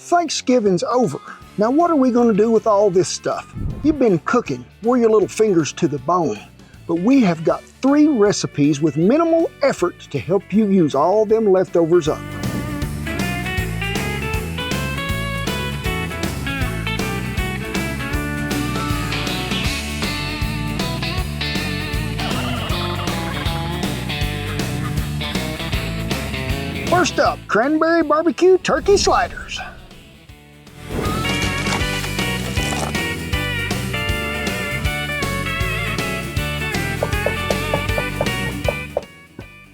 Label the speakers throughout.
Speaker 1: Thanksgiving's over. Now what are we going to do with all this stuff? You've been cooking, wore your little fingers to the bone. But we have got 3 recipes with minimal effort to help you use all them leftovers up. First up, cranberry barbecue turkey sliders.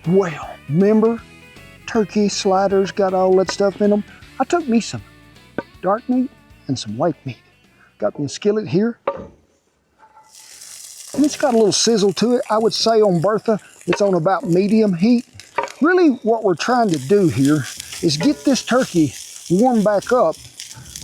Speaker 1: Well, remember, turkey sliders got all that stuff in them? I took me some dark meat and some white meat. Got me a skillet here. And it's got a little sizzle to it. I would say on Bertha, it's on about medium heat. Really, what we're trying to do here is get this turkey warmed back up,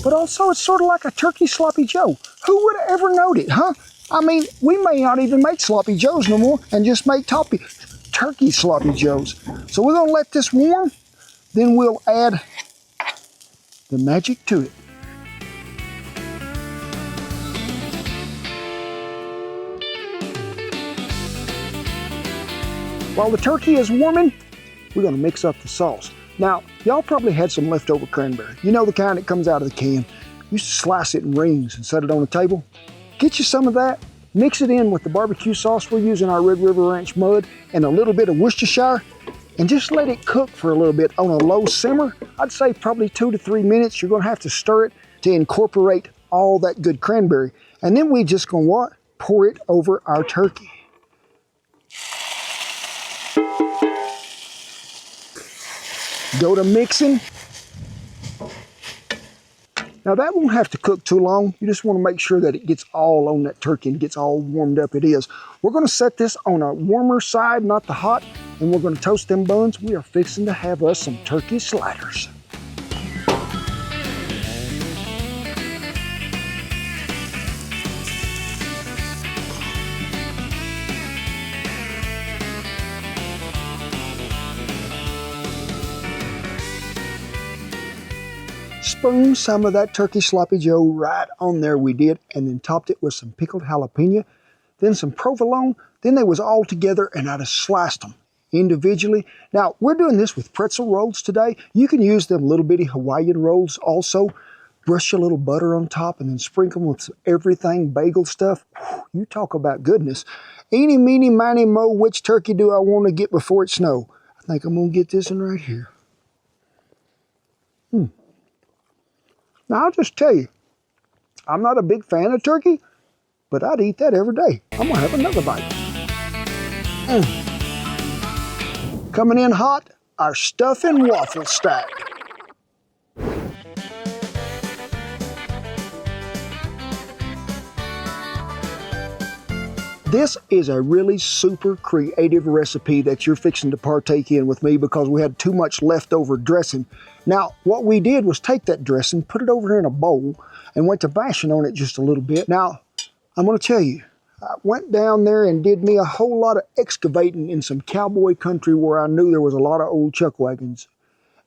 Speaker 1: but also it's sort of like a turkey sloppy joe. Who would have ever known it, huh? I mean, we may not even make sloppy joes no more and just make turkey sloppy joes. So we're gonna let this warm, then we'll add the magic to it. While the turkey is warming, we're gonna mix up the sauce. Now, y'all probably had some leftover cranberry. You know, the kind that comes out of the can. You used to slice it in rings and set it on the table. Get you some of that, mix it in with the barbecue sauce. We're using our Red River Ranch mud and a little bit of Worcestershire, and just let it cook for a little bit on a low simmer. I'd say probably 2 to 3 minutes. You're gonna have to stir it to incorporate all that good cranberry. And then we just gonna what? Pour it over our turkey. Go to mixing. Now that won't have to cook too long. You just want to make sure that it gets all on that turkey and gets all warmed up it is. We're going to set this on a warmer side, not the hot, and we're going to toast them buns. We are fixing to have us some turkey sliders. Spoon some of that turkey sloppy joe right on there we did, and then topped it with some pickled jalapeno, then some provolone, then they was all together and I just sliced them individually. Now we're doing this with pretzel rolls today. You can use them little bitty Hawaiian rolls also. Brush a little butter on top and then sprinkle them with everything bagel stuff. Whew, you talk about goodness. Eeny, meeny, miny, mo, which turkey do I want to get before it snow? I think I'm gonna get this one right here. Now, I'll just tell you, I'm not a big fan of turkey, but I'd eat that every day. I'm gonna have another bite. Coming in hot, our stuffing waffle stack. This is a really super creative recipe that you're fixing to partake in with me because we had too much leftover dressing. Now, what we did was take that dressing, put it over here in a bowl, and went to bashing on it just a little bit. Now, I'm gonna tell you, I went down there and did me a whole lot of excavating in some cowboy country where I knew there was a lot of old chuck wagons,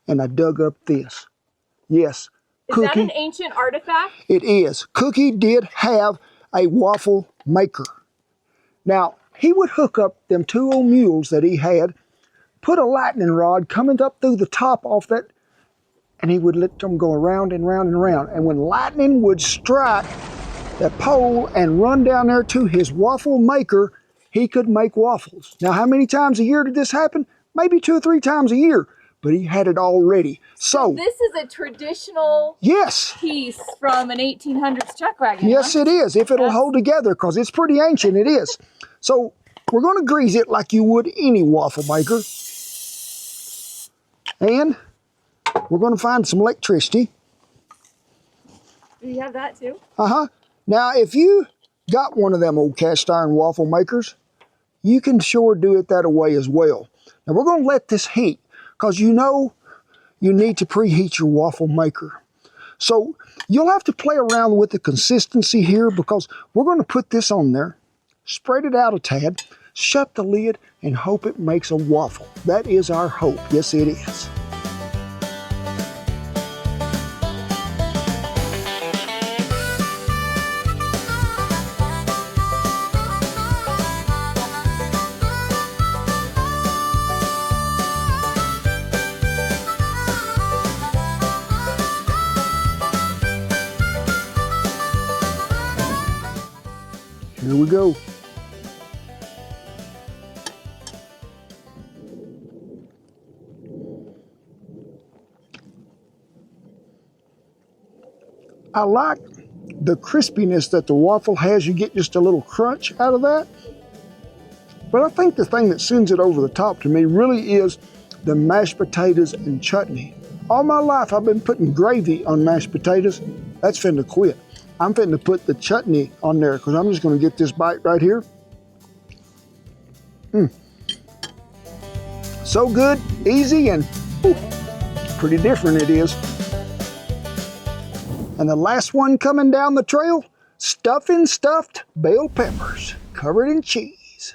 Speaker 1: and I dug up this. Yes, Cookie.
Speaker 2: Is that an ancient artifact?
Speaker 1: It is. Cookie did have a waffle maker. Now, he would hook up them 2 old mules that he had, put a lightning rod coming up through the top off that, and he would let them go around and round and round. And when lightning would strike that pole and run down there to his waffle maker, he could make waffles. Now, how many times a year did this happen? Maybe 2 or 3 times a year, but he had it all ready. So
Speaker 2: this is a traditional piece from an 1800s chuck wagon.
Speaker 1: Yes, huh? It is, if it'll hold together, because it's pretty ancient, it is. So we're going to grease it like you would any waffle maker. And we're going to find some electricity.
Speaker 2: Do you have that too?
Speaker 1: Uh-huh. Now, if you got one of them old cast iron waffle makers, you can sure do it that way as well. Now, we're going to let this heat, because you know you need to preheat your waffle maker. So you'll have to play around with the consistency here, because we're going to put this on there, spread it out a tad, shut the lid, and hope it makes a waffle. That is our hope. Yes, it is. Here we go. I like the crispiness that the waffle has. You get just a little crunch out of that. But I think the thing that sends it over the top to me really is the mashed potatoes and chutney. All my life I've been putting gravy on mashed potatoes. That's finna quit. I'm finna put the chutney on there because I'm just gonna get this bite right here. So good, easy, and pretty different it is. And the last one coming down the trail, stuffing stuffed bell peppers covered in cheese.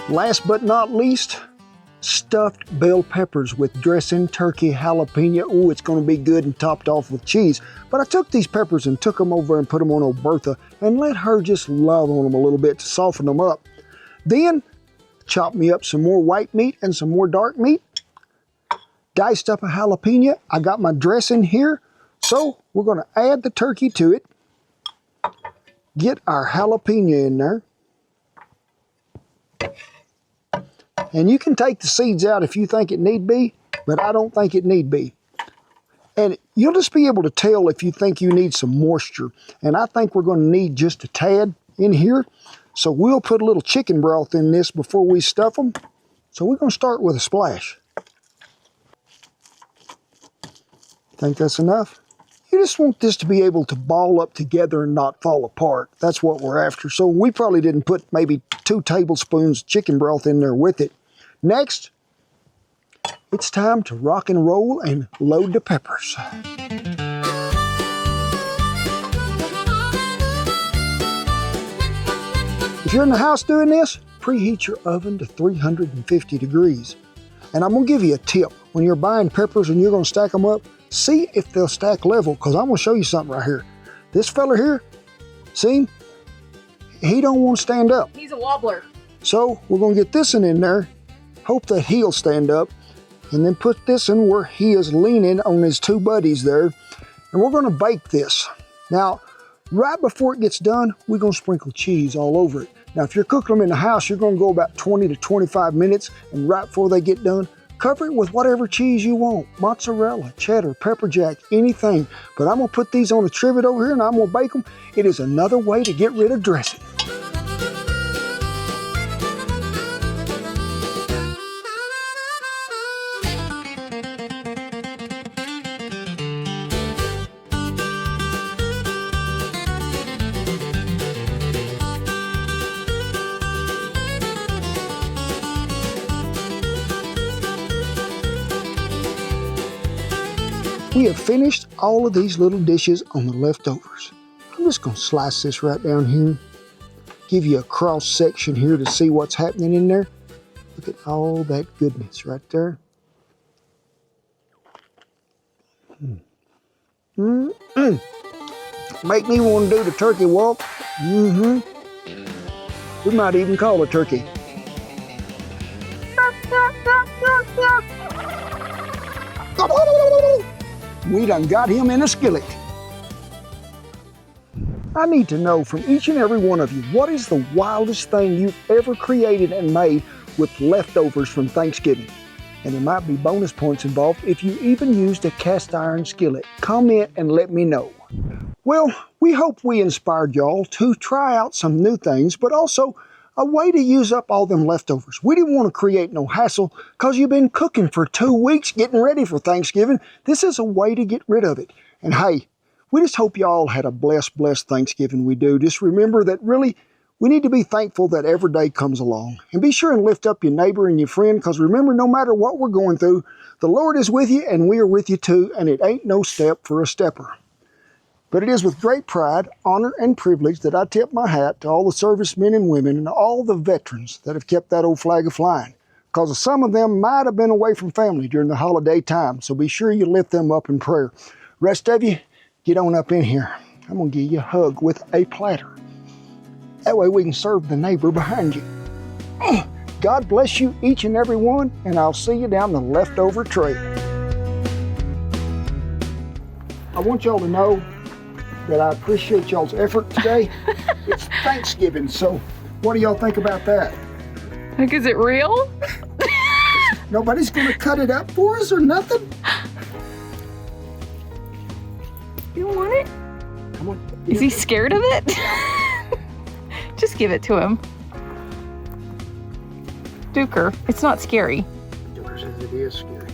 Speaker 1: Last but not least, stuffed bell peppers with dressing, turkey, jalapeno. Oh, it's gonna be good and topped off with cheese. But I took these peppers and took them over and put them on old Bertha and let her just love on them a little bit to soften them up. Then, chopped me up some more white meat and some more dark meat. Diced up a jalapeno. I got my dressing here. So, we're gonna add the turkey to it. Get our jalapeno in there. And you can take the seeds out if you think it need be, but I don't think it need be. And you'll just be able to tell if you think you need some moisture. And I think we're going to need just a tad in here. So we'll put a little chicken broth in this before we stuff them. So we're going to start with a splash. Think that's enough? You just want this to be able to ball up together and not fall apart. That's what we're after. So we probably didn't put maybe 2 tablespoons of chicken broth in there with it. Next, it's time to rock and roll and load the peppers. If you're in the house doing this, preheat your oven to 350 degrees. And I'm gonna give you a tip. When you're buying peppers and you're gonna stack them up, see if they'll stack level, because I'm gonna show you something right here. This fella here, see, he don't want to stand up.
Speaker 2: He's a wobbler.
Speaker 1: So we're gonna get this one in there, hope that he'll stand up, and then put this in where he is leaning on his 2 buddies there, and we're gonna bake this. Now, right before it gets done, we're gonna sprinkle cheese all over it. Now, if you're cooking them in the house, you're gonna go about 20 to 25 minutes, and right before they get done, cover it with whatever cheese you want. Mozzarella, cheddar, pepper jack, anything. But I'm gonna put these on a trivet over here and I'm gonna bake them. It is another way to get rid of dressing. We have finished all of these little dishes on the leftovers. I'm just gonna slice this right down here. Give you a cross section here to see what's happening in there. Look at all that goodness right there. Make me want to do the turkey walk. We might even call it turkey. We done got him in a skillet. I need to know from each and every one of you, what is the wildest thing you've ever created and made with leftovers from Thanksgiving? And there might be bonus points involved if you even used a cast iron skillet. Comment and let me know. Well, we hope we inspired y'all to try out some new things, but also a way to use up all them leftovers. We didn't want to create no hassle because you've been cooking for 2 weeks getting ready for Thanksgiving. This is a way to get rid of it. And hey, we just hope y'all had a blessed Thanksgiving. We do. Just remember that really we need to be thankful that every day comes along. And be sure and lift up your neighbor and your friend, because remember, no matter what we're going through, the Lord is with you and we are with you too, and it ain't no step for a stepper. But it is with great pride, honor, and privilege that I tip my hat to all the servicemen and women and all the veterans that have kept that old flag a-flying, because some of them might have been away from family during the holiday time, so be sure you lift them up in prayer. Rest of you, get on up in here. I'm going to give you a hug with a platter. That way we can serve the neighbor behind you. God bless you, each and every one, and I'll see you down the leftover trail. I want y'all to know that I appreciate y'all's effort today. It's Thanksgiving, so what do y'all think about that?
Speaker 2: Like, is it real?
Speaker 1: Nobody's gonna cut it up for us or nothing?
Speaker 2: You don't want it?
Speaker 1: Come on.
Speaker 2: Is he scared of it? Just give it to him. Duker, it's not scary.
Speaker 1: Duker says it is scary.